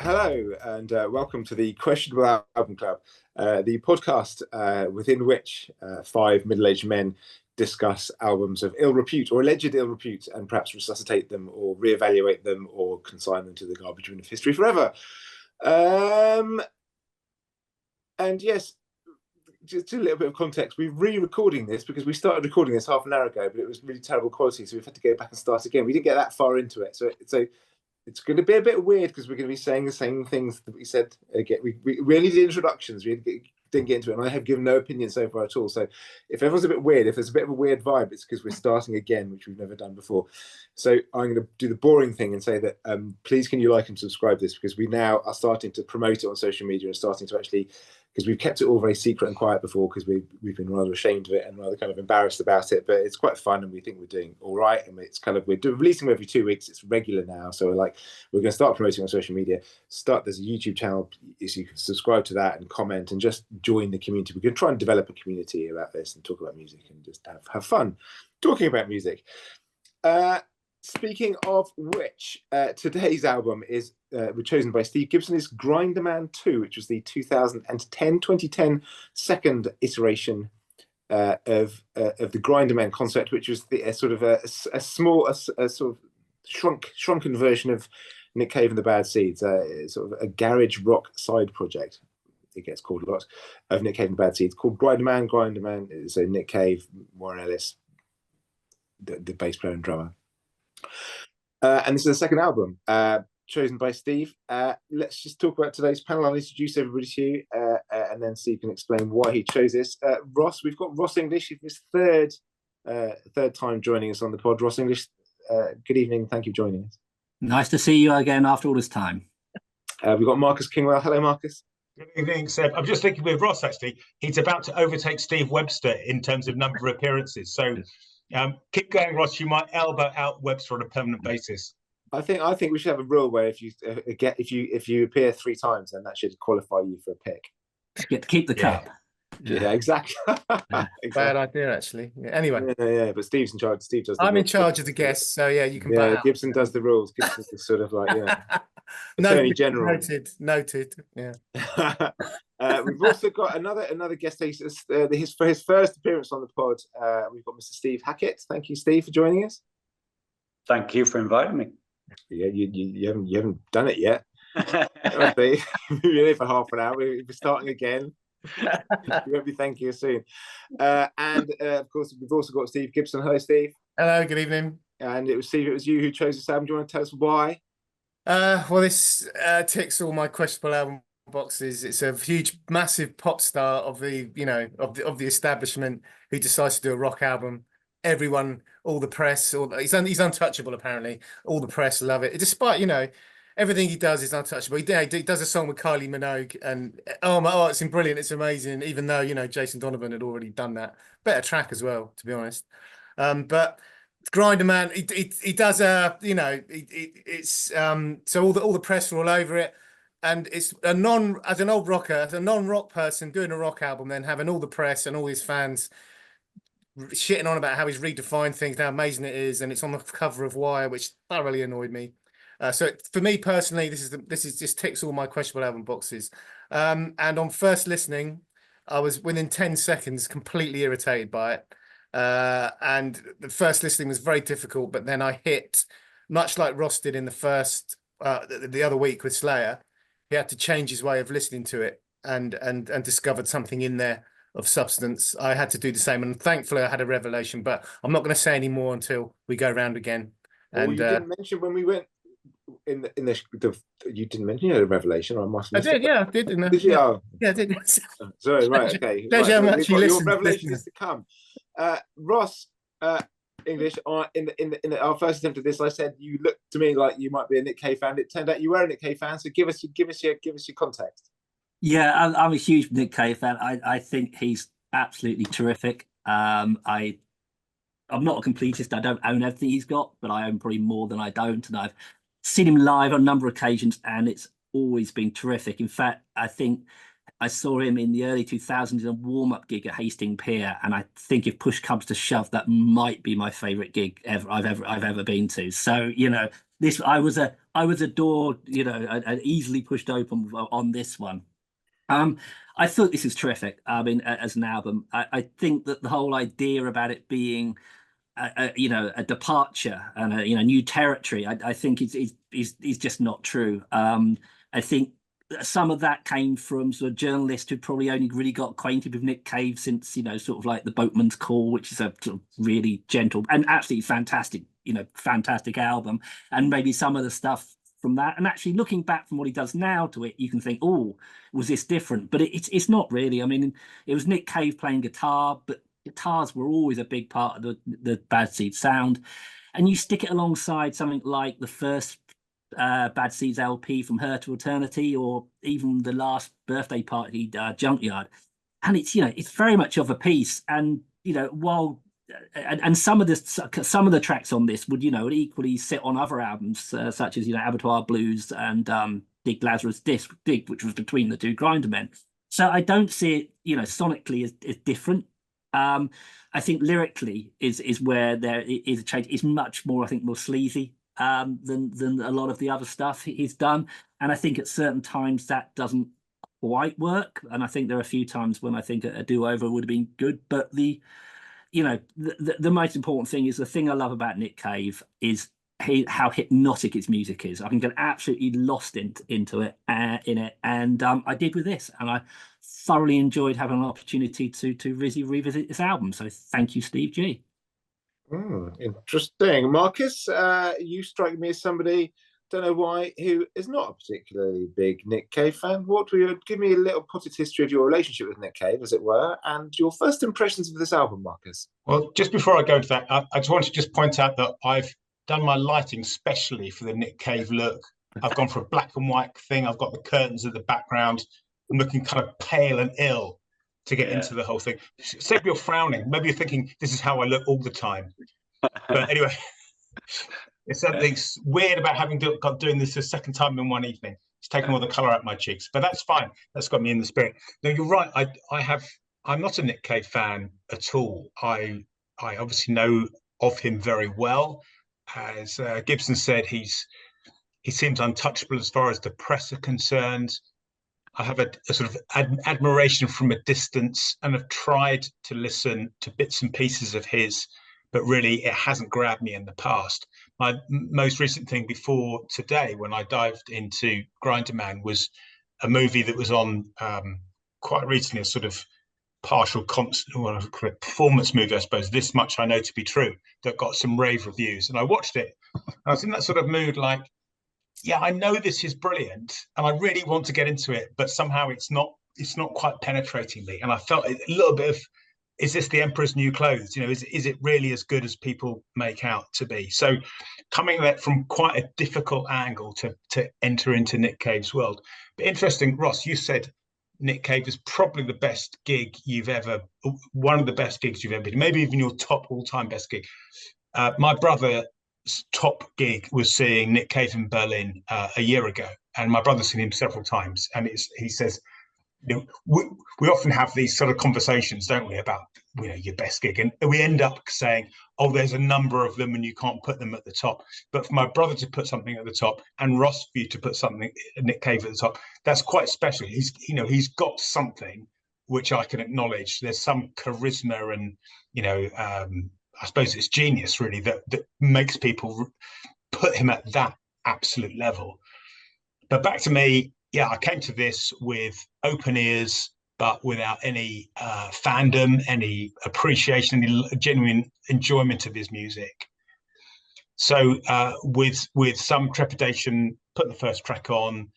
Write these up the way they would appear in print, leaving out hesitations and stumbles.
Hello, and welcome to the Questionable Album Club, the podcast within which five middle-aged men discuss albums of ill repute or alleged ill repute and perhaps resuscitate them or reevaluate them or consign them to the garbage bin of history forever. And yes, just a little bit of context. We're re-recording this because we started recording this half an hour ago, but it was really terrible quality, so we've had to go back and start again. We didn't get that far into it, so it's going to be a bit weird because we're going to be saying the same things that we said again. We only did introductions. We didn't get into it, and I have given no opinion so far at all. So if everyone's a bit weird, if there's a bit of a weird vibe, it's because we're starting again, which we've never done before. So I'm going to do the boring thing and say that please can you like and subscribe this, because we now are starting to promote it on social media and starting to actually, because we've kept it all very secret and quiet before because we've been rather ashamed of it and rather kind of embarrassed about it, but it's quite fun and we think we're doing all right, and it's kind of, we're releasing them every 2 weeks. It's regular now, so we're going to start promoting on social media. There's a YouTube channel, so you can subscribe to that and comment and just join the community. We're going to try and develop a community about this and talk about music and just have fun talking about music. Speaking of which, today's album is was chosen by Steve Gibson, is Grinderman 2, which was the 2010 second iteration of the Grinderman concept, which was the sort of a sort of shrunken version of Nick Cave and the Bad Seeds, sort of a garage rock side project. It gets called a lot, of Nick Cave and the Bad Seeds, called Grinderman. Grinderman, so Nick Cave, Warren Ellis, the bass player and drummer. And this is the second album chosen by Steve. Let's just talk about today's panel. I'll introduce everybody to you, and then Steve can explain why he chose this. Ross, we've got Ross English, his third time joining us on the pod. Ross English, good evening. Thank you for joining us. Nice to see you again after all this time. We've got Marcus Kingwell. Hello, Marcus. Good evening, Seb. I'm just thinking with Ross, actually, he's about to overtake Steve Webster in terms of number of appearances. So keep going, Ross. You might elbow out Webster on a permanent basis. I think we should have a rule where if you appear 3 times, then that should qualify you for a pick. Get to keep the cup. Yeah, exactly. Exactly. Bad idea, actually. Yeah, anyway. Yeah, but Steve's in charge. Steve does. I'm in charge of the guests, so yeah, you can. Yeah, Gibson does the rules. Gibson's sort of like Attorney General. Noted. Yeah. We've also got another guest. For his first appearance on the pod, we've got Mr. Steve Hackett. Thank you, Steve, for joining us. Thank you for inviting me. Yeah, you haven't done it yet. You're here for half an hour. We're starting again. We won't be thanking you soon. And of course, we've also got Steve Gibson. Hello, Steve. Hello. Good evening. And it was Steve. It was you who chose this album. Do you want to tell us why? Well, this ticks all my questionable album boxes. It's a huge, massive pop star of the establishment who decides to do a rock album. Everyone, all the press, he's untouchable apparently. All the press love it, despite everything he does is untouchable. He does a song with Kylie Minogue, and it's brilliant. It's amazing, even though Jason Donovan had already done that. Better track as well, to be honest. But Grinderman, he does so all the press are all over it, and it's as an old rocker, as a non-rock person doing a rock album, then having all the press and all his fans shitting on about how he's redefined things, how amazing it is, and it's on the cover of Wire, which thoroughly annoyed me. So for me personally, this is just ticks all my questionable album boxes. And on first listening, I was within 10 seconds completely irritated by it. And the first listening was very difficult, but then I hit, much like Ross did in the first the other week with Slayer, he had to change his way of listening to it and discovered something in there of substance. I had to do the same, and thankfully I had a revelation, but I'm not going to say any more until we go round again. And you didn't mention when we went in the you didn't mention you had a revelation. I did, yeah, I did. Did you? Oh. Yeah, I did. Sorry, right, okay. Pleasure, how much you listen. Your revelation is to come. Ross English, in our first attempt at this, I said you looked to me like you might be a Nick Cave fan. It turned out you were a Nick Cave fan. So give us your context. Yeah, I'm a huge Nick Cave fan. I think he's absolutely terrific. I'm not a completist. I don't own everything he's got, but I own probably more than I don't. And I've seen him live on a number of occasions, and it's always been terrific. In fact, I think I saw him in the early 2000s in a warm-up gig at Hastings Pier, and I think if push comes to shove, that might be my favourite gig I've ever been to. So I was a I was adored, you know, and easily pushed open on this one. I thought this is terrific. I mean, as an album, I think that the whole idea about it being, you know, a departure and a, you know, new territory, I think is just not true. I think some of that came from sort of journalists who probably only really got acquainted with Nick Cave since, you know, sort of like The Boatman's Call, which is a sort of really gentle and absolutely fantastic, you know, fantastic album, and maybe some of the stuff from that. And actually looking back from what he does now to it, you can think, oh, was this different? But it's not really. I mean, it was Nick Cave playing guitar, but guitars were always a big part of the Bad Seeds sound. And you stick it alongside something like the first Bad Seeds LP, From Her to Eternity, or even the last Birthday Party, Junkyard, and it's, you know, it's very much of a piece. And you know, while and some of the tracks on this would, you know, would equally sit on other albums, such as, you know, Abattoir Blues and Dig Lazarus Dig, which was between the two Grindermen. So I don't see it, you know, sonically as different. I think lyrically is where there is a change. It's much more, I think, more sleazy than a lot of the other stuff he's done. And I think at certain times that doesn't quite work. And I think there are a few times when I think a do-over would have been good. But you know, the most important thing is, the thing I love about Nick Cave is how hypnotic its music is. I can get absolutely lost into it, in it, and I did with this, and I thoroughly enjoyed having an opportunity to revisit this album. So thank you, Steve G. Interesting. Marcus, you strike me as somebody, don't know why, who is not a particularly big Nick Cave fan. Give me a little potted history of your relationship with Nick Cave, as it were, and your first impressions of this album, Marcus. Well, just before I go into that, I just want to just point out that I've done my lighting specially for the Nick Cave look. I've gone for a black and white thing. I've got the curtains at the background. I'm looking kind of pale and ill to get into the whole thing. Say if you're frowning, maybe you're thinking this is how I look all the time. But anyway, there's something weird about doing this a second time in one evening. It's taking all the colour out of my cheeks, but that's fine. That's got me in the spirit. No, you're right. I'm not a Nick Cave fan at all. I obviously know of him very well. As Gibson said, he seems untouchable as far as the press are concerned. I have a sort of admiration from a distance, and have tried to listen to bits and pieces of his, but really it hasn't grabbed me in the past. My most recent thing before today, when I dived into Grinderman, was a movie that was on quite recently, a sort of partial performance movie, I suppose, This Much I Know to Be True, that got some rave reviews. And I watched it. I was in that sort of mood, like, yeah, I know this is brilliant and I really want to get into it, but somehow it's not quite penetrating me. And I felt a little bit of, is this the Emperor's New Clothes? You know, is it really as good as people make out to be? So coming at it from quite a difficult angle to enter into Nick Cave's world. But interesting, Ross, you said Nick Cave is probably the best gig one of the best gigs you've ever been, maybe even your top all-time best gig. My brother's top gig was seeing Nick Cave in Berlin a year ago, and my brother's seen him several times, and he says, you know, we often have these sort of conversations, don't we, about, you know, your best gig, and we end up saying, oh, there's a number of them and you can't put them at the top. But for my brother to put something at the top, and Ross for you to put something, Nick Cave, at the top, that's quite special. He's got something which I can acknowledge. There's some charisma and, you know, I suppose it's genius really that makes people put him at that absolute level. But back to me, yeah, I came to this with open ears, but without any fandom, any appreciation, any genuine enjoyment of his music. So with some trepidation, put the first track on,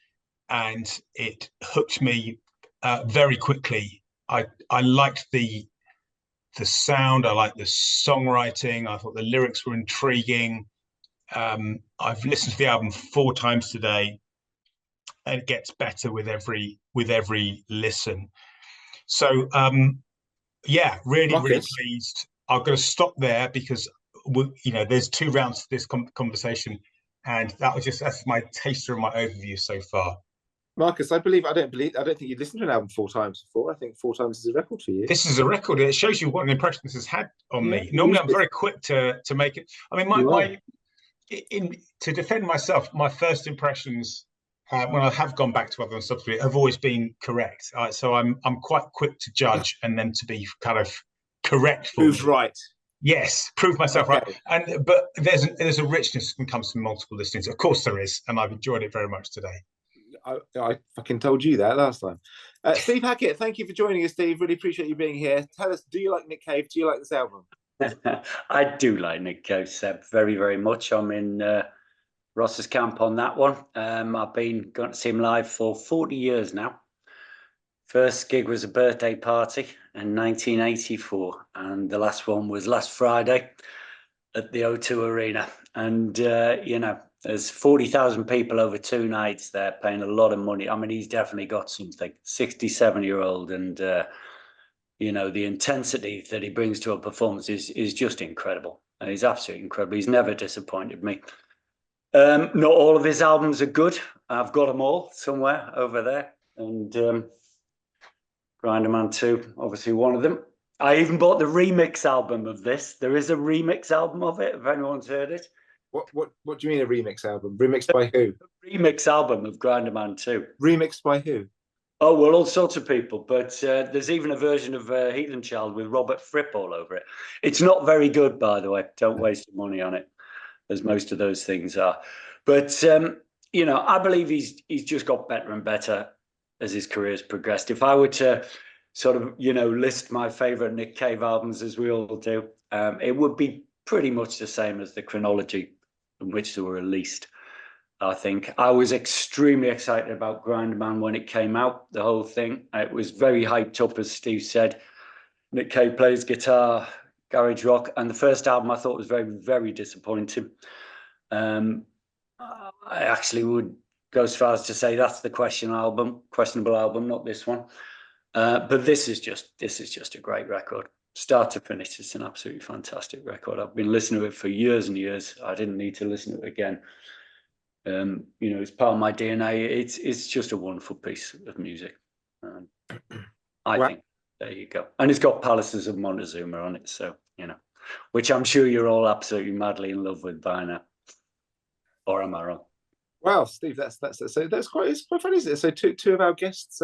and it hooked me very quickly. I liked the sound, I liked the songwriting, I thought the lyrics were intriguing. I've listened to the album 4 times today, and it gets better with every listen. So yeah, really pleased. I'm going to stop there because there's 2 rounds to this conversation, and that's my taster of my overview so far. Marcus, I don't think you've listened to an album 4 times before. I think 4 times is a record for you. This is a record. It shows you what an impression this has had on me. Normally I'm very quick to make it. I mean, to defend myself, my first impressions when I have gone back to other stuff have always been correct. So I'm quite quick to judge and then to be kind of correct for Who's me. right? Yes, prove myself Okay. right. But there's a richness that comes from multiple listenings. Of course there is, and I've enjoyed it very much today. I fucking told you that last time. Steve Hackett, thank you for joining us, Steve. Really appreciate you being here. Tell us, do you like Nick Cave? Do you like this album? I do like Nick Cave, Seb, very, very much. I'm in Ross's camp on that one. I've been going to see him live for 40 years now. First gig was a birthday party in 1984, and the last one was last Friday at the O2 Arena. And, you know, there's 40,000 people over 2 nights there paying a lot of money. I mean, he's definitely got something. 67-year-old, and, you know, the intensity that he brings to a performance is just incredible. And he's absolutely incredible. He's never disappointed me. Not all of his albums are good. I've got them all somewhere over there. And Grinderman 2, obviously one of them. I even bought the remix album of this. There is a remix album of it, if anyone's heard it. What do you mean a remix album? Remixed by who? A remix album of Grinderman 2. Remixed by who? Oh, well, all sorts of people. But there's even a version of Heathen Child with Robert Fripp all over it. It's not very good, by the way. Don't waste your money on it, as most of those things are. But, you know, I believe he's just got better and better as his career's progressed. If I were to sort of, you know, list my favorite Nick Cave albums, as we all do, it would be pretty much the same as the chronology in which they were released. I think I was extremely excited about Grinderman when it came out, the whole thing. It was very hyped up, as Steve said. Nick Cave plays guitar, garage rock, and the first album I thought was very, very disappointing. I actually would go as far as to say that's the questionable album, not this one. But this is just a great record, start to finish. It's an absolutely fantastic record. I've been listening to it for years and years. I didn't need to listen to it again. You know, it's part of my DNA. It's just a wonderful piece of music. I think there you go. And it's got Palaces of Montezuma on it, so you know, which I'm sure you're all absolutely madly in love with by now. Or am I wrong? Wow, Steve, that's quite funny, isn't it? So two of our guests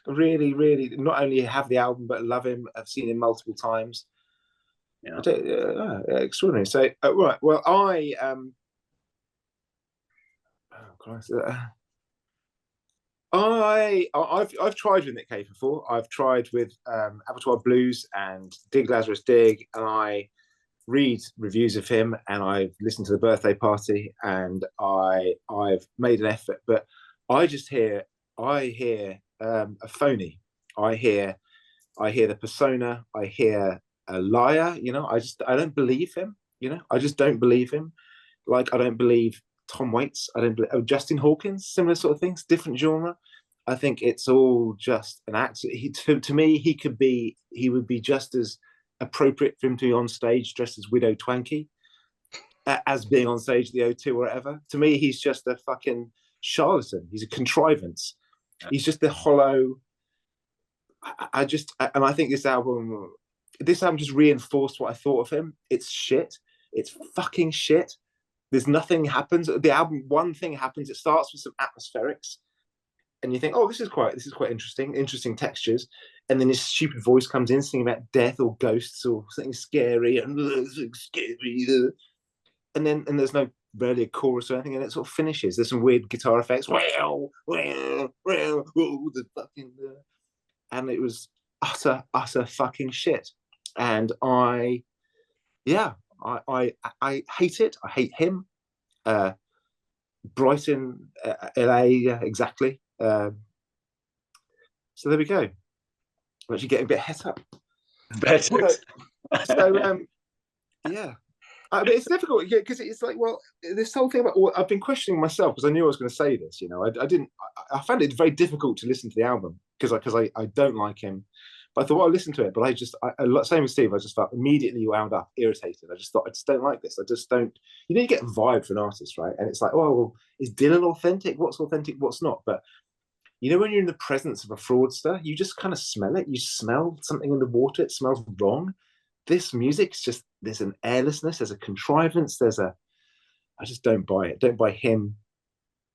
really not only have the album but love him. I've seen him multiple times. Yeah, extraordinary. So right, well, I've tried with Nick Cave before. I've tried with Abattoir Blues and Dig Lazarus Dig, and I read reviews of him, and I've listened to the birthday party, and I've made an effort, but I hear a phony. I hear the persona. I hear a liar. You know, I don't believe him. You know, I just don't believe him. Like I don't believe Tom Waits. I don't believe Justin Hawkins. Similar sort of things, different genre. I think it's all just an act. To me, he would be just as appropriate for him to be on stage dressed as Widow Twankey as being on stage at the O2 or whatever. To me, he's just a fucking charlatan. He's a contrivance. He's just the hollow. I think this album just reinforced what I thought of him. It's shit. It's fucking shit. There's nothing happens. The album, one thing happens. It starts with some atmospherics, and you think, oh, this is quite interesting textures. And then his stupid voice comes in singing about death or ghosts or something scary and then there's no barely a chorus or anything, and it sort of finishes. There's some weird guitar effects. And it was utter fucking shit. And I hate it. I hate him. Brighton, LA, exactly. So there we go. I'm actually getting a bit het up. So yeah. But it's difficult because it's like, well, this whole thing about, I've been questioning myself because I knew I was going to say this. You know, I found it very difficult to listen to the album because I don't like him. But I thought, well, I'll listen to it. But same as Steve, I just felt immediately wound up, irritated. I just thought, I just don't like this. I just don't, you know, you get a vibe for an artist, right? And it's like, oh, well, is Dylan authentic? What's authentic? What's not? But you know, when you're in the presence of a fraudster, you just kind of smell it. You smell something in the water. It smells wrong. This music's just, there's an airlessness, there's a contrivance, there's a just don't buy it. Don't buy him.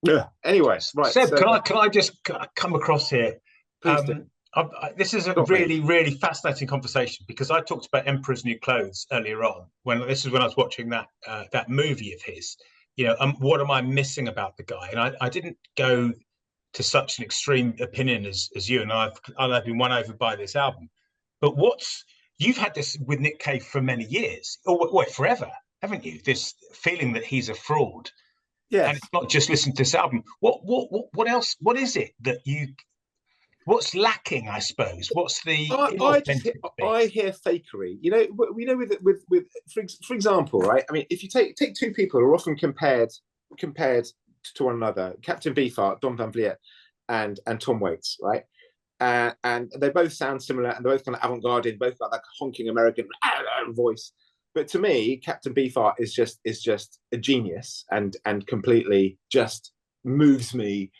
Yeah. Anyway, right. Seb, so, can I just come across here? please do. This is a Stop me. really fascinating conversation, because I talked about Emperor's New Clothes earlier on. When I was watching that movie of his. You know, what am I missing about the guy? And I didn't go to such an extreme opinion as you, and I've been won over by this album. But you've had this with Nick Cave for many years, or forever, haven't you? This feeling that he's a fraud. Yes. And it's not just listening to this album. What else? What is it that what's lacking? I suppose. What's the I hear fakery. You know, with for example, right? I mean, if you take two people who are often compared to one another, Captain Beefheart, Don Van Vliet, and Tom Waits, right? And they both sound similar, and they're both kind of avant-garde, both got that honking American voice. But to me, Captain Beefheart is just a genius, and completely just moves me.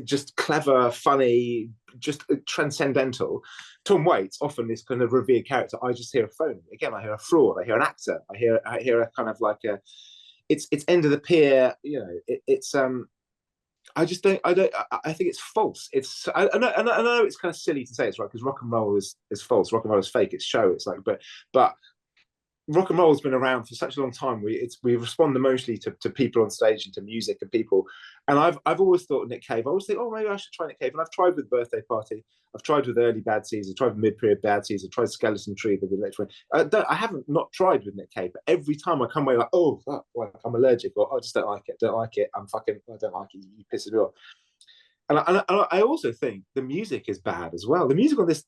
Just clever, funny, just transcendental. Tom Waits, often this kind of revered character. I just hear a phony. Again, I hear a fraud. I hear an actor. I hear a kind of like it's end of the pier. You know, it's I just don't. I think it's false. I know it's kind of silly to say it's right, because rock and roll is false. Rock and roll is fake. It's show. It's like, but rock and roll has been around for such a long time. We respond emotionally to people on stage and to music and people. And I've always thought Nick Cave. I always think, oh, maybe I should try Nick Cave. And I've tried with Birthday Party. I've tried with early Bad Seeds. I've tried with mid-period Bad Seeds. I've tried Skeleton Tree. I haven't not tried with Nick Cave. But every time I come away like, oh, like I'm allergic, or I just don't like it. Don't like it. I don't like it. You piss me off. And I also think the music is bad as well. The music on this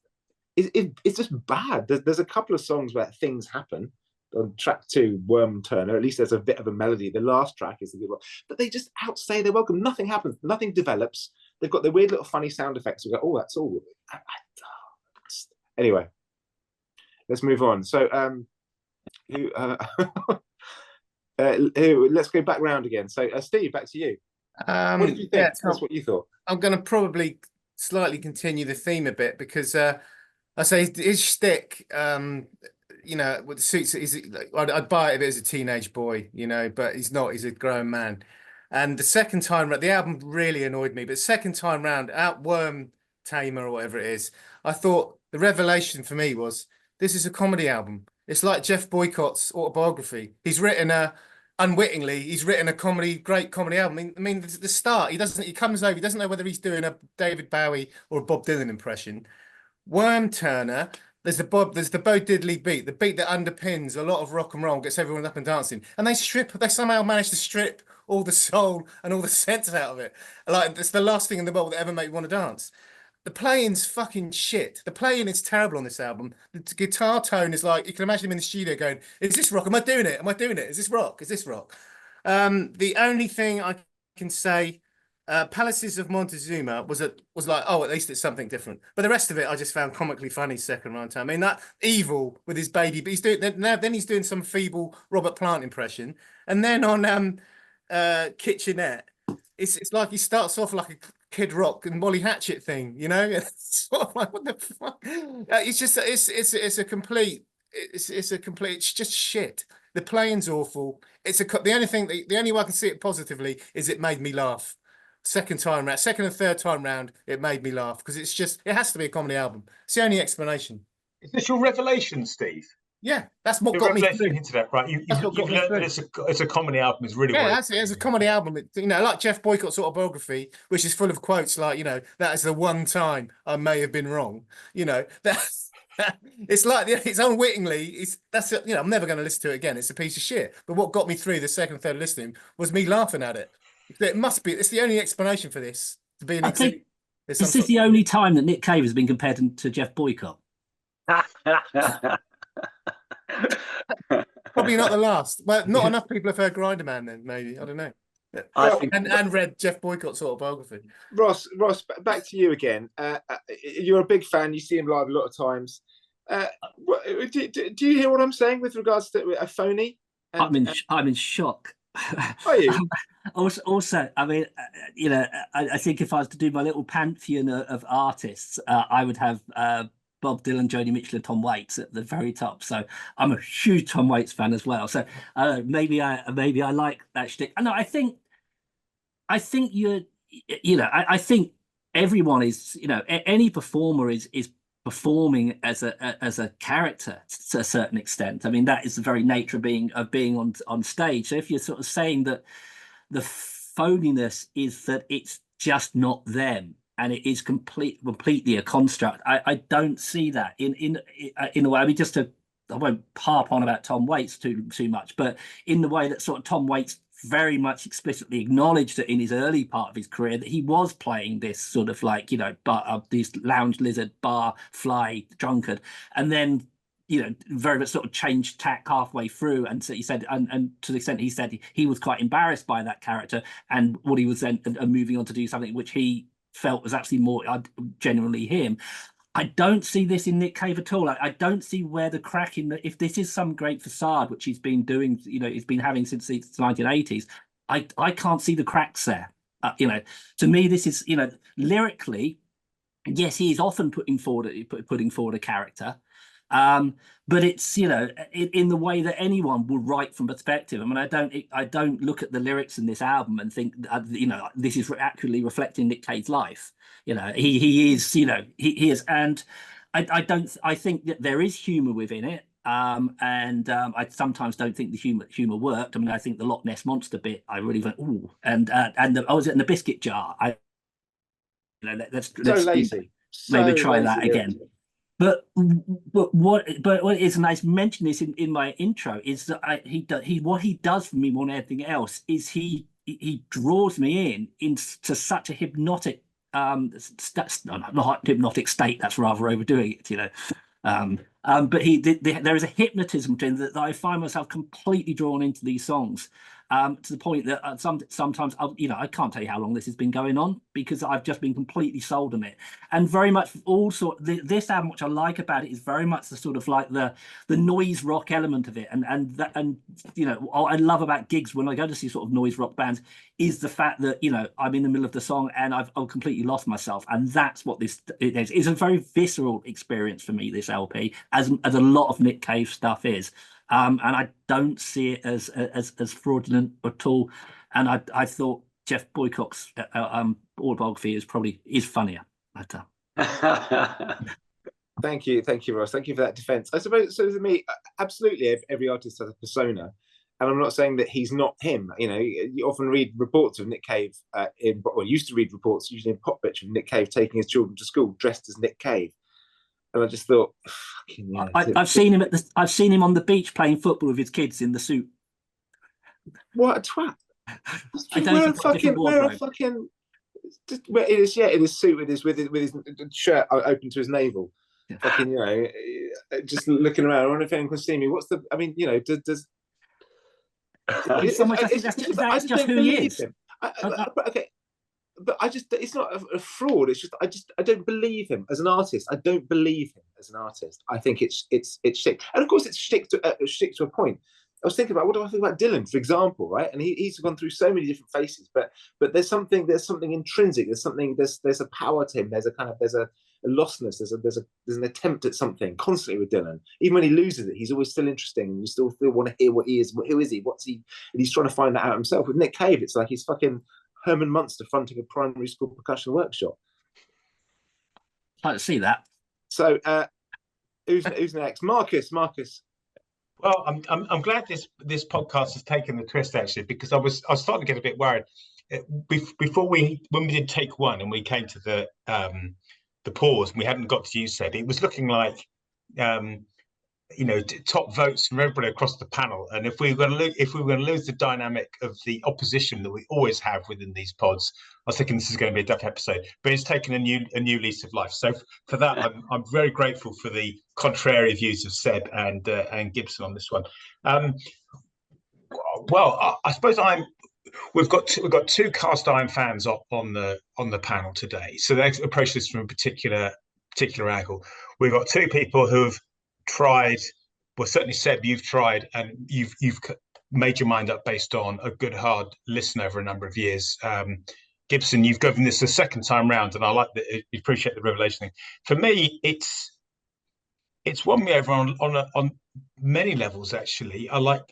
it's just bad. There's a couple of songs where things happen. On track 2, Worm Turner, at least there's a bit of a melody. The last track is a good one, but they just outstay their welcome. Nothing happens, nothing develops. They've got their weird little funny sound effects. We go, oh, that's all. Anyway, let's move on. So, let's go back round again. So, Steve, back to you. What did you think? Yeah, That's what you thought. I'm going to probably slightly continue the theme a bit, because I say his shtick. You know, with the suits, I'd buy it if it was a teenage boy, you know, but he's not. He's a grown man. And the second time round, the album really annoyed me. But second time round, out Worm Tamer or whatever it is, I thought the revelation for me was this is a comedy album. It's like Jeff Boycott's autobiography. He's written unwittingly, he's written a great comedy album. I mean, the start, he comes over, he doesn't know whether he's doing a David Bowie or a Bob Dylan impression. Worm Turner. There's the Bo Diddley beat, the beat that underpins a lot of rock and roll, gets everyone up and dancing. And they somehow manage to strip all the soul and all the sense out of it. Like, it's the last thing in the world that ever made you want to dance. The playing's fucking shit. The playing is terrible on this album. The guitar tone is like, you can imagine him in the studio going, is this rock? Am I doing it? Am I doing it? Is this rock? Is this rock? The only thing I can say, Palaces of Montezuma was like, oh, at least it's something different. But the rest of it, I just found comically funny second round time. I mean, that Evil with his baby, but then he's doing some feeble Robert Plant impression, and then on Kitchenette, it's like he starts off like a Kid Rock and Molly Hatchet thing, you know. It's sort of like, what the fuck? It's just it's just shit. The playing's awful. The only way I can see it positively is it made me laugh. Second and third time round, it made me laugh, because it has to be a comedy album. It's the only explanation. Is this your revelation, Steve? Yeah, that's what got me through. Into that, right? You've learned that it's a comedy album. Is really it's a comedy album. You know, like Jeff Boycott's autobiography, which is full of quotes like, you know, that is the one time I may have been wrong. You know, that's it's like it's unwittingly. You know, I'm never going to listen to it again. It's a piece of shit. But what got me through the second and third listening was me laughing at it. It must be. It's the only explanation for this. To be an exhibit. Is this the only time that Nick Cave has been compared to Jeff Boycott? Probably not the last. Well, not enough people have heard Grinderman then, maybe. I don't know. And read Jeff Boycott's autobiography. Ross, back to you again. You're a big fan. You see him live a lot of times. Do you hear what I'm saying with regards to a phony? I'm in shock. Are you? Also, I mean, you know, I think if I was to do my little pantheon of artists, I would have Bob Dylan, Joni Mitchell, and Tom Waits at the very top. So I'm a huge Tom Waits fan as well. So maybe I like that shtick. No, I think I think everyone is, any performer is performing as a character to a certain extent. I mean, that is the very nature of being on stage. So if you're sort of saying that the phoniness is that it's just not them and it is completely a construct, I don't see that in a way. I mean, I won't harp on about Tom Waits too much, but in the way that sort of Tom Waits very much explicitly acknowledged that in his early part of his career that he was playing this sort of like, this lounge lizard, bar fly drunkard, and then very much sort of changed tack halfway through. And so he said, and to the extent he said he was quite embarrassed by that character, and what he was then moving on to do something which he felt was actually more genuinely him. I don't see this in Nick Cave at all. I don't see where the crack if this is some great facade, which he's been doing, he's been having since the 1980s. I can't see the cracks there. To me, this is, lyrically, yes, he is often putting forward a character. But it's, in the way that anyone would write from perspective. I mean, I don't look at the lyrics in this album and think, this is accurately reflecting Nick Cave's life. He is, he is, and I think that there is humor within it. I sometimes don't think the humor worked. I mean, I think the Loch Ness Monster bit, I really went, ooh, and I was in the biscuit jar. Let's lazy. Maybe try that again. But what is, and I mentioned this in my intro, is that what he does for me more than anything else is he draws me into such a hypnotic not hypnotic state. That's rather overdoing it, but there is a hypnotism to him that I find myself completely drawn into these songs. To the point that sometimes I can't tell you how long this has been going on, because I've just been completely sold on it. And very much also this album, which I like about it, is very much the sort of like the noise rock element of it. And what I love about gigs when I go to see sort of noise rock bands is the fact that I'm in the middle of the song and I've completely lost myself. And that's what this is. It's a very visceral experience for me, this LP, as a lot of Nick Cave stuff is. And I don't see it as fraudulent at all. And I thought Jeff Boycock's autobiography is funnier. Thank you, Ross. Thank you for that defense. I suppose so. To me, absolutely, every artist has a persona, and I'm not saying that he's not him. You often read reports of Nick Cave used to read reports, usually in Pop Bitch, of Nick Cave taking his children to school dressed as Nick Cave. And I just thought, I've seen him I've seen him on the beach playing football with his kids in the suit. What a twat! In his suit with his shirt open to his navel, yeah. Just looking around. I wonder if anyone can see me. Does that's just who he is. Okay. But it's not a fraud. It's just, I don't believe him as an artist. I don't believe him as an artist. I think it's shtick. And of course it's shtick to a point. I was thinking about, what do I think about Dylan, for example, right? And he's gone through so many different faces, but there's something intrinsic. There's a power to him. There's a lostness. There's an attempt at something constantly with Dylan. Even when he loses it, he's always still interesting, and you still want to hear what he is. Who is he? What's he? And he's trying to find that out himself. With Nick Cave, it's like he's fucking Herman Munster fronting a primary school percussion workshop. I'd like to see that. So, who's next? Marcus. Well, I'm glad this podcast has taken the twist, actually, because I was starting to get a bit worried before when we did take one and we came to the pause and we hadn't got to you said, it was looking like top votes from everybody across the panel. And if we were going to lose the dynamic of the opposition that we always have within these pods, I was thinking this is going to be a tough episode. But it's taken a new lease of life. So for that, I'm very grateful for the contrary views of Seb and Gibson on this one. Well, I suppose we've got two cast iron fans on the panel today. So they approach this from a particular angle. We've got two people who've tried, well, certainly Seb, you've tried, and you've made your mind up based on a good hard listen over a number of years. Gibson, you've given this a second time round, and I like that. You appreciate the revelation thing. For me, it's it's won me over on many levels, actually. I like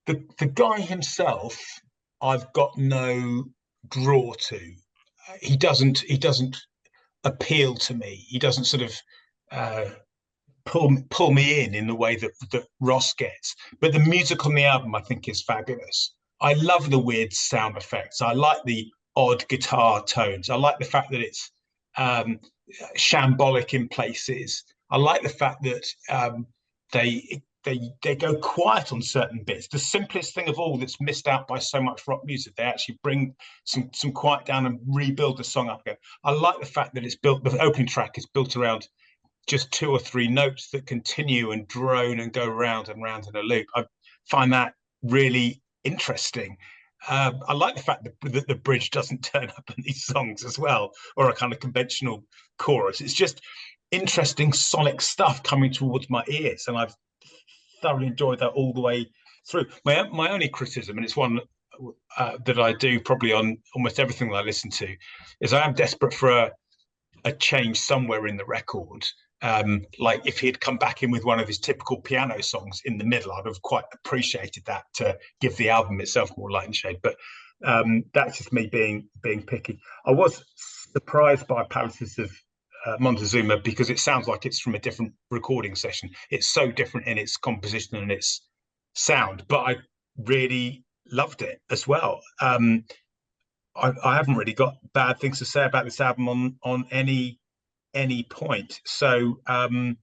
the guy himself. I've got no draw to. He doesn't appeal to me. He doesn't sort of pull me in the way that Ross gets. But the music on the album, I think, is fabulous. I love the weird sound effects. I like the odd guitar tones. I like the fact that it's shambolic in places. I like the fact that they go quiet on certain bits. The simplest thing of all that's missed out by so much rock music, they actually bring some quiet down and rebuild the song up again. I like the fact that it's built. The opening track is built around just 2 or 3 notes that continue and drone and go round and round in a loop. I find that really interesting. I like the fact that the bridge doesn't turn up in these songs as well, or a kind of conventional chorus. It's just interesting sonic stuff coming towards my ears, and I've thoroughly enjoyed that all the way through. My only criticism, and it's one that I do probably on almost everything that I listen to, is I am desperate for a change somewhere in the record. Like if he'd come back in with one of his typical piano songs in the middle, I'd have quite appreciated that to give the album itself more light and shade. But that's just me being picky. I was surprised by Palaces of Montezuma because it sounds like it's from a different recording session. It's so different in its composition and its sound, but I really loved it as well. I haven't really got bad things to say about this album on any point. So and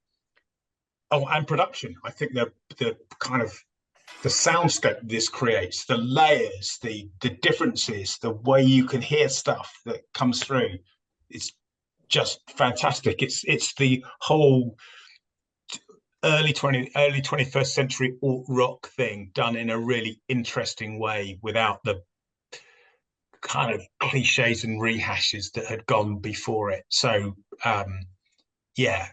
production, I think the kind of the soundscape this creates, the layers, the differences, the way you can hear stuff that comes through, it's just fantastic. It's the whole early 21st century alt rock thing done in a really interesting way without the kind of cliches and rehashes that had gone before it. So yeah,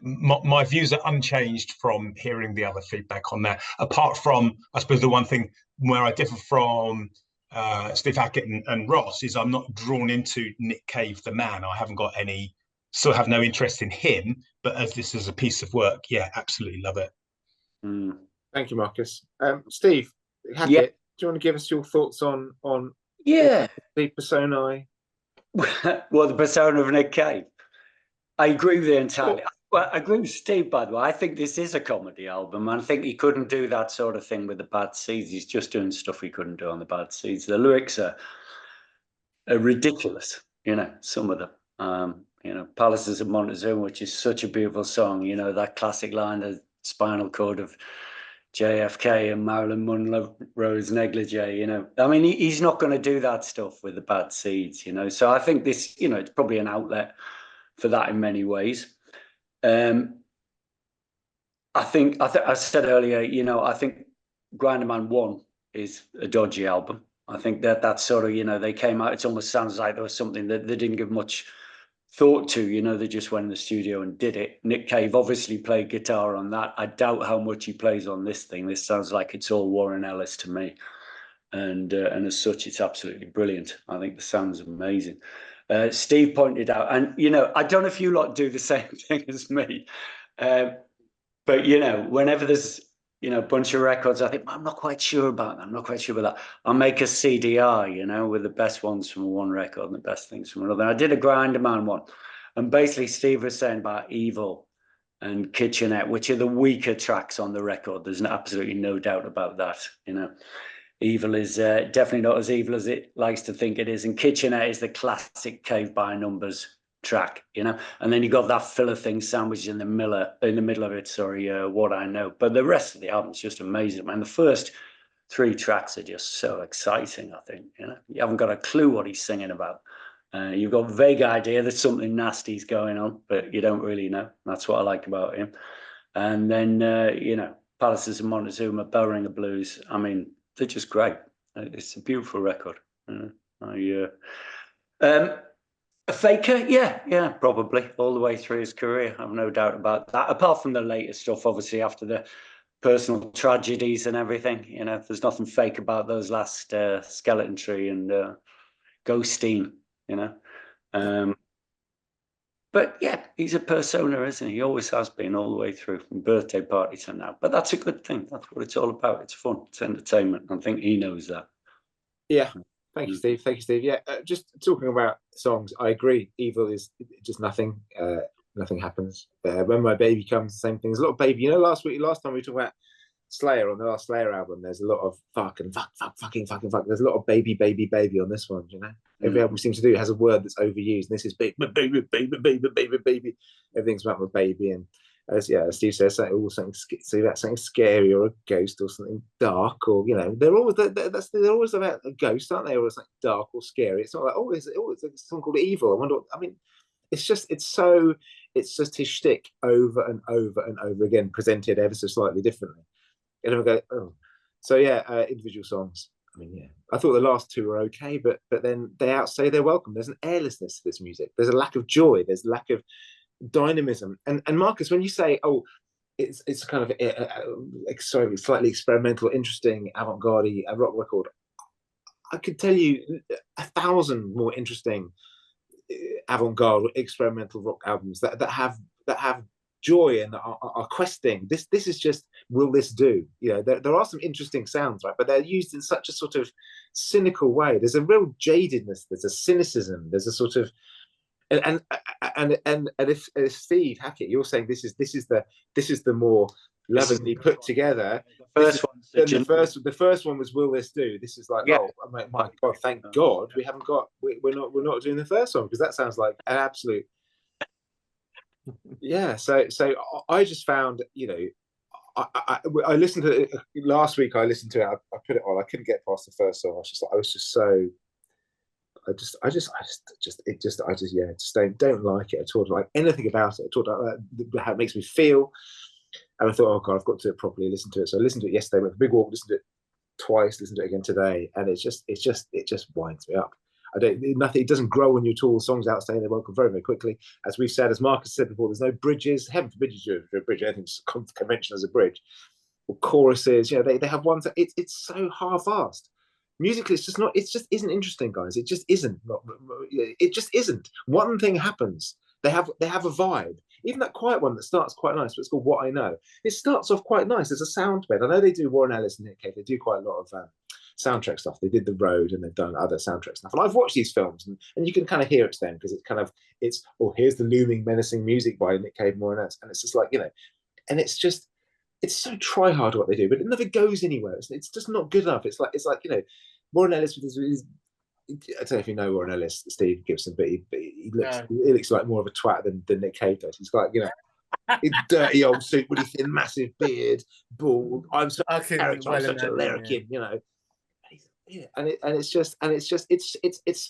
my views are unchanged from hearing the other feedback on that, apart from, I suppose, the one thing where I differ from Steve Hackett and Ross is I'm not drawn into Nick Cave the man. I haven't got any, still have no interest in him, but as this is a piece of work, yeah, absolutely love it. Thank you, Marcus. Steve Hackett, Yeah. do you want to give us your thoughts on Yeah. the personae? Well, the persona of Nick Cave. I agree with you entirely. Well, I agree with Steve, by the way. I think this is a comedy album. And I think he couldn't do that sort of thing with the Bad Seeds. He's just doing stuff he couldn't do on the Bad Seeds. The lyrics are ridiculous, you know, some of them. You know, Palaces of Montezuma, which is such a beautiful song, you know, that classic line, the spinal cord of JFK and Marilyn Monroe's negligee, you know. I mean, he's not going to do that stuff with the Bad Seeds, you know. So I think this, you know, it's probably an outlet for that in many ways. I think I said earlier, you know, I think Grinderman 1 is a dodgy album. I think that sort of, you know, they came out, it almost sounds like there was something that they didn't give much thought to, you know, they just went in the studio and did it. Nick Cave obviously played guitar on that. I doubt how much he plays on this thing. This sounds like it's all Warren Ellis to me. And as such, it's absolutely brilliant. I think the sound's amazing. Steve pointed out, and, you know, I don't know if you lot do the same thing as me, but, you know, whenever there's, you know, a bunch of records, I think, I'm not quite sure about that. I'm not quite sure about that. I'll make a CDR, you know, with the best ones from one record and the best things from another. I did a Grinderman one. And basically, Steve was saying about Evil and Kitchenette, which are the weaker tracks on the record. There's absolutely no doubt about that, you know. Evil is definitely not as evil as it likes to think it is. And Kitchenette is the classic Cave by Numbers track, you know. And then you got that filler thing sandwiched in the middle of it, sorry, What I Know. But the rest of the album's just amazing, man. The first 3 tracks are just so exciting, I think, you know. You haven't got a clue what he's singing about. You've got a vague idea that something nasty's going on, but you don't really know. That's what I like about him. And then, you know, Palaces of Montezuma, Bellringer Blues, I mean, they're just great. It's a beautiful record. A faker, yeah, probably all the way through his career. I've no doubt about that. Apart from the later stuff, obviously, after the personal tragedies and everything, you know, there's nothing fake about those last Skeleton Tree and Ghostine, you know. But yeah, he's a persona, isn't he? He always has been all the way through, from birthday party to now. But that's a good thing. That's what it's all about. It's fun. It's entertainment. I think he knows that. Yeah. Thank you, Steve. Thank you, Steve. Yeah, just talking about songs, I agree. Evil is just nothing. Nothing happens. When My Baby Comes, same thing. There's a lot of baby. You know, last time we talked about Slayer, on the last Slayer album, there's a lot of fuck and fucking fuck. There's a lot of baby on this one, you know? Every album seems to do has a word that's overused, and this is baby. Everything's about my baby, and as Steve says, something scary or a ghost or something dark, or you know, they're always about a ghost, aren't they? Or something dark or scary. It's not like it's something called evil. I wonder. I mean, it's just his shtick over and over and over again, presented ever so slightly differently. And then we go, oh, so yeah, individual songs. I mean, yeah, I thought the last two were okay, but then they outstay their welcome. There's an airlessness to this music. There's a lack of joy. There's a lack of dynamism. And Marcus, when you say, oh, it's kind of slightly experimental, interesting, avant-garde rock record, I could tell you 1,000 more interesting avant-garde experimental rock albums that have joy and are questing. This is just, will this do? You know, there are some interesting sounds, right? But they're used in such a sort of cynical way. There's a real jadedness. There's a cynicism. There's a sort of and if Steve Hackett, you're saying this is the more lovingly put together. The first one was Will This Do? This is like, oh my God, thank God we're not doing the first one, because that sounds like an absolute So I just found, you know, I listened to it last week. I listened to it. I put it on. I couldn't get past the first song. I just don't like it at all. Like anything about it at all. Like how it makes me feel. And I thought, oh God, I've got to properly listen to it. So I listened to it yesterday. Went for a big walk. Listened to it twice. Listened to it again today, and it just winds me up. It doesn't grow on you at all. The songs outstay their welcome very, very quickly. As we've said, as Marcus said before, there's no bridges. Heaven forbid you do a bridge. Anything's conventional as a bridge. Or choruses. You know, they have ones that it's so half-assed. Musically, it just isn't interesting, guys. It just isn't. It just isn't. One thing happens. They have a vibe. Even that quiet one that starts quite nice, but it's called What I Know. It starts off quite nice. There's a sound bed. I know they do Warren Ellis and Nick Cave. They do quite a lot of soundtrack stuff. They did The Road, and they've done other soundtrack stuff. And I've watched these films, and you can kind of hear it to them, because here's the looming, menacing music by Nick Cave and Warren Ellis, and it's just like, you know, and it's so try hard what they do, but it never goes anywhere. It's just not good enough. It's like you know, Warren Ellis with his I don't know if you know Warren Ellis, Steve Gibson, but he looks like more of a twat than Nick Cave does. He's like, you know, dirty old suit, really thin, massive beard, bald. I'm such a larrikin, you know. It's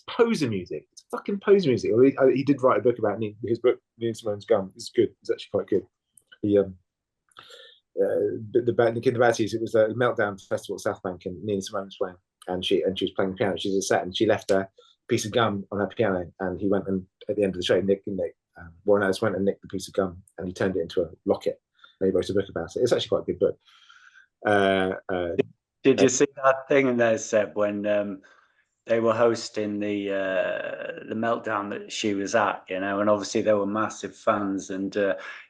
poser music. It's fucking poser music. He did write a book about his book, Nina Simone's Gum. It's good. It's actually quite good. The band in the Baddies, it was a Meltdown festival at South Bank, and Nina Simone was playing, and she was playing the piano. She was set, and she left a piece of gum on her piano, and he went, and at the end of the show, Warren Ellis went and nicked the piece of gum, and he turned it into a locket, and he wrote a book about it. It's actually quite a good book. Did you see that thing in there, Seb, when they were hosting the Meltdown that she was at, you know, and obviously they were massive fans, and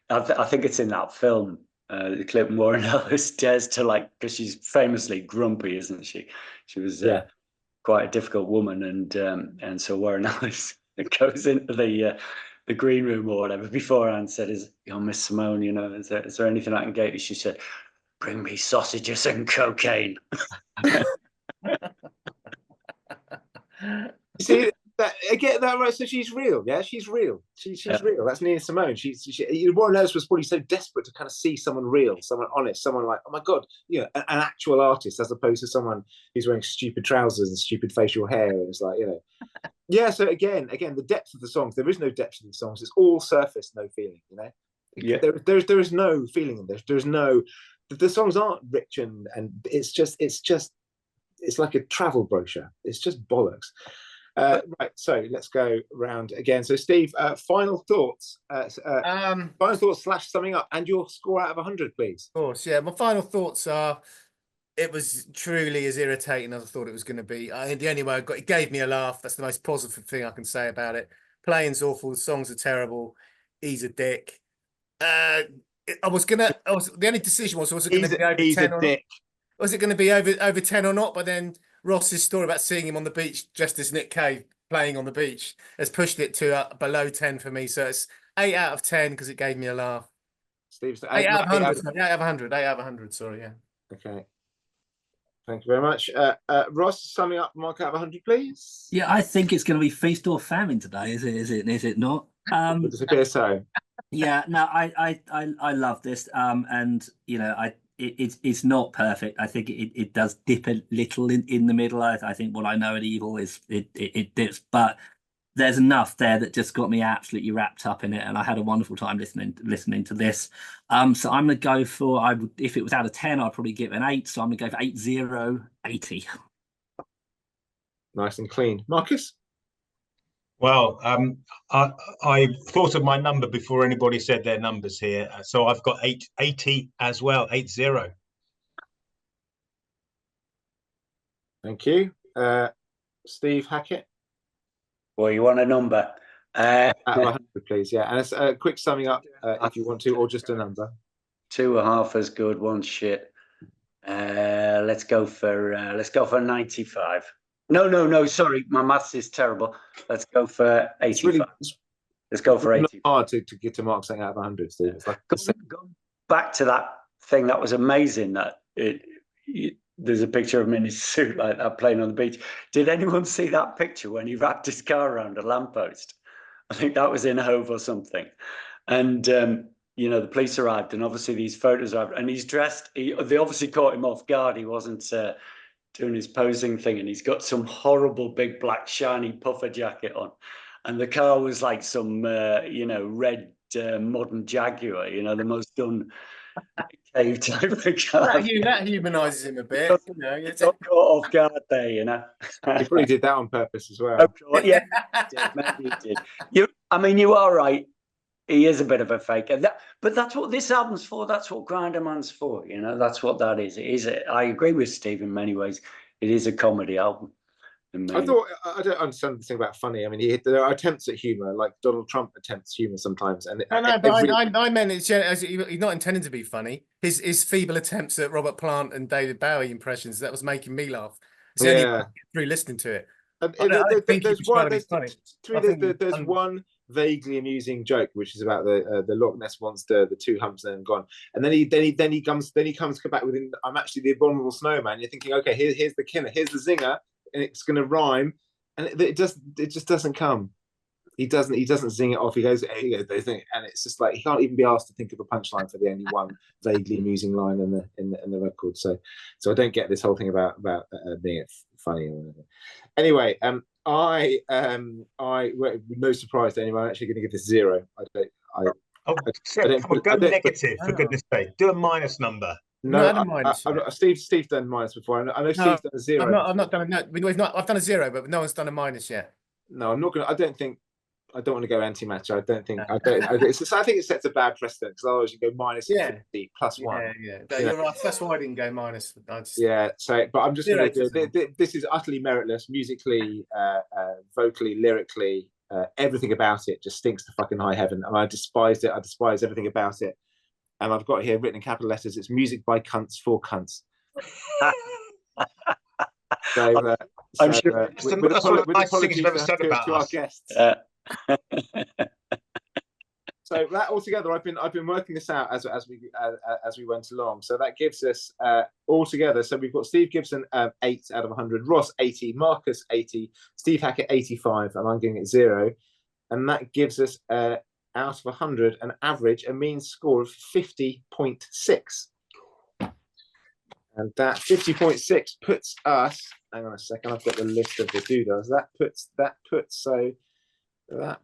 I think it's in that film, the clip Warren Ellis dares to, like, because she's famously grumpy, isn't she? She was quite a difficult woman, and so Warren Ellis goes into the green room or whatever beforehand, said, Miss Simone, you know, is there anything I can get you? She said, bring me sausages and cocaine. See that, I get that right. So she's real, yeah. She's real. She's real. That's Nina Simone. Warren Ellis was probably so desperate to kind of see someone real, someone honest, someone like, oh my God, you know, an actual artist, as opposed to someone who's wearing stupid trousers and stupid facial hair. And it's like, you know, yeah. So again, the depth of the songs. There is no depth in the songs. It's all surface, no feeling. You know, yeah. There is no feeling in this. There's no. The songs aren't rich, and it's like a travel brochure. It's just bollocks. Right, so let's go round again. So Steve, final thoughts. Final thoughts / summing up, and your score out of 100, please. Of course, yeah. My final thoughts are, it was truly as irritating as I thought it was going to be. The only way it gave me a laugh. That's the most positive thing I can say about it. Playing's awful. The songs are terrible. He's a dick. The only decision was it going to be over 10 or not? Was it going to be over 10 or not? But then Ross's story about seeing him on the beach just as Nick Cave playing on the beach has pushed it to below 10 for me. So it's 8 out of 10 because it gave me a laugh. Steve's 8 out of 100. 8 out of 100. 8 out of 100. Sorry, yeah. Okay. Thank you very much. Ross, summing up, mark out of 100, please. Yeah, I think it's going to be feast or famine today. Is it not? It appears so. Yeah, no, I love this. And you know, it's not perfect. I think it does dip a little in the middle. I think what I know at Evil is it dips, but there's enough there that just got me absolutely wrapped up in it, and I had a wonderful time listening to this. So I'm gonna go for, if it was out of 10, I'd probably give it an 8. So I'm gonna go for 80. Nice and clean, Marcus. Well, I thought of my number before anybody said their numbers here, so I've got 80 as well. 80. Thank you, Steve Hackett. Well, you want a number? Out of 100, please. Yeah, and it's a quick summing up if you want to, or just a number. 2.5 as good, 1 shit. Let's go for 95. No. Sorry, my maths is terrible. Let's go for 85. Let's go for 80. Hard to get to mark something out of 100, Steve. It's like go back to that thing that was amazing. That there's a picture of him in his suit like that playing on the beach. Did anyone see that picture when he wrapped his car around a lamppost? I think that was in Hove or something. And you know, the police arrived, and obviously these photos arrived, and he's dressed. They obviously caught him off guard. He wasn't doing his posing thing, and he's got some horrible big black shiny puffer jacket on, and the car was like some red modern Jaguar, the most done cave type of car. That humanises him a bit, Got caught off guard there, he probably did that on purpose as well. Yeah, maybe he did. You are right. He is a bit of a faker. But that's what this album's for. That's what Grinderman's for. That's what that is. I agree with Steve in many ways. It is a comedy album. I don't understand the thing about funny. I mean, there are attempts at humour, like Donald Trump attempts humour sometimes. And I meant he's not intending to be funny. His feeble attempts at Robert Plant and David Bowie impressions, that was making me laugh. Through listening to it. There's one vaguely amusing joke, which is about the Loch Ness monster, the 2 humps and then gone, and then he comes back with, I'm actually the abominable snowman. You're thinking, okay, here's the killer, here's the zinger, and it's going to rhyme, and it just doesn't come. He doesn't zing it off. He goes, and it's just like he can't even be asked to think of a punchline for the only one vaguely amusing line in the record. So I don't get this whole thing about being funny or whatever. Anyway, no surprise to anyone, I'm actually going to give this 0. Go negative, for goodness sake. Do a minus number. No, Steve's done minus before. I know Steve's done a 0. I've not done I've done a 0, but no one's done a minus yet. No, I'm not going to. I don't want to go anti-match. I think it sets a bad precedent, because otherwise you go minus 50 plus 1. Yeah. You're right. That's why I didn't go minus. But I'm just going to do it. This is utterly meritless, musically, vocally, lyrically. Everything about it just stinks to fucking high heaven, and I despised it. I despise everything about it. And I've got here written in capital letters, it's music by cunts for cunts. I'm sure that's one of the nice things you've ever said about to our guests. So that altogether, I've been working this out as we went along. So that gives us altogether. So we've got Steve Gibson 8 out of 100, Ross 80, Marcus 80, Steve Hackett 85, and I'm giving it 0. And that gives us out of 100 an average, a mean score of 50.6. And that 50.6 puts us. Hang on a second, I've got the list of the doodahs. That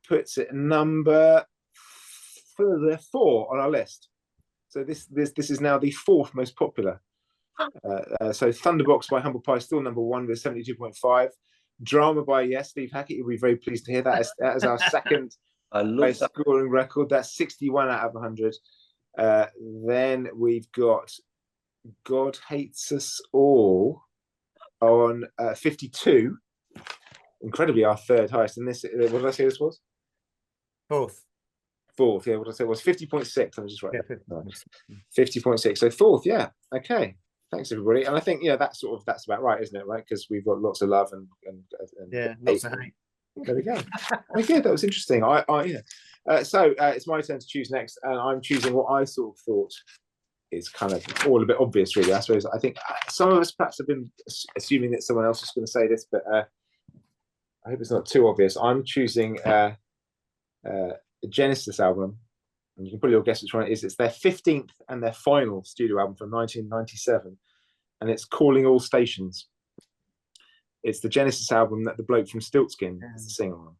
puts it number 4 on our list. So this is now the 4th most popular. So Thunderbox by Humble Pie still number 1 with 72.5. Drama by Steve Hackett. You'll be very pleased to hear that. That is our second scoring record. That's 61 out of 100. Then we've got God Hates Us All on 52. Incredibly, our 3rd highest. And this, what did I say this was? Fourth, yeah. What did I say? It was 50.6. I'm just right. Yeah, No. 50.6. So fourth, yeah. Okay. Thanks everybody. And I think that's about right, isn't it? Right, because we've got lots of love and lots of hate. There we go. Okay, that was interesting. So it's my turn to choose next, and I'm choosing what I sort of thought is kind of all a bit obvious, really. I suppose I think some of us perhaps have been assuming that someone else is going to say this, but I hope it's not too obvious. I'm choosing a Genesis album, and you can probably all guess which one it is. It's their 15th and their final studio album from 1997, and it's Calling All Stations. It's the Genesis album that the bloke from Stiltskin is the singer on.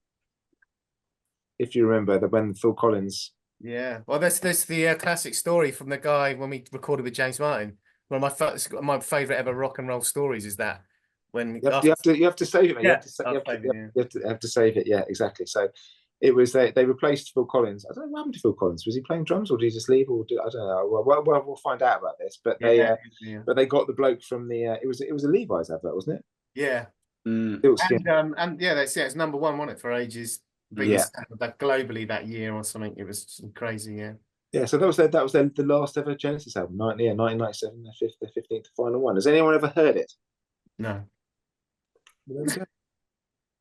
If you remember that when Phil Collins. Yeah, well, there's the classic story from the guy when we recorded with James Martin. One of my favourite ever rock and roll stories is that when you have to save it. Yeah, you have to save it. Yeah, exactly. So it was they replaced Phil Collins. I don't know what happened to Phil Collins. Was he playing drums or did he just leave? Or I don't know. Well, we'll find out about this. But they got the bloke from the. It was a Levi's advert, wasn't it? Yeah. And it's number one, wasn't it, for ages? Globally that year or something. It was crazy, yeah. Yeah, so that was the last ever Genesis album, 1997, their 15th final one. Has anyone ever heard it? No.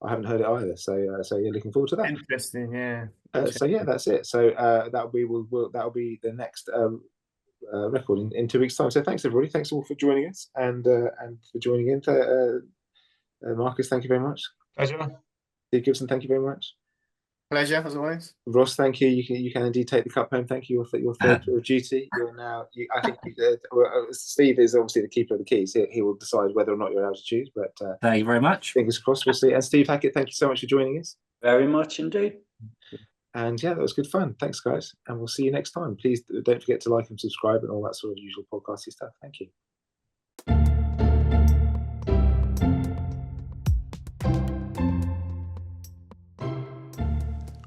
I haven't heard it either, so you're looking forward to that. Interesting, yeah. So yeah, that's it. So that'll be the next record in 2 weeks' time. So thanks everybody. Thanks all for joining us and for joining in. Marcus, thank you very much. Pleasure. Steve Gibson, thank you very much. Pleasure as always. Ross, thank you. You can indeed take the cup home. Thank you. Your third tour of duty. You're now. I think Steve is obviously the keeper of the keys. He will decide whether or not you're allowed to choose. But thank you very much. Fingers crossed. We'll see. And Steve Hackett, thank you so much for joining us. Very much indeed. And yeah, that was good fun. Thanks, guys. And we'll see you next time. Please don't forget to like and subscribe and all that sort of usual podcasty stuff. Thank you.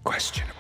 Questionable.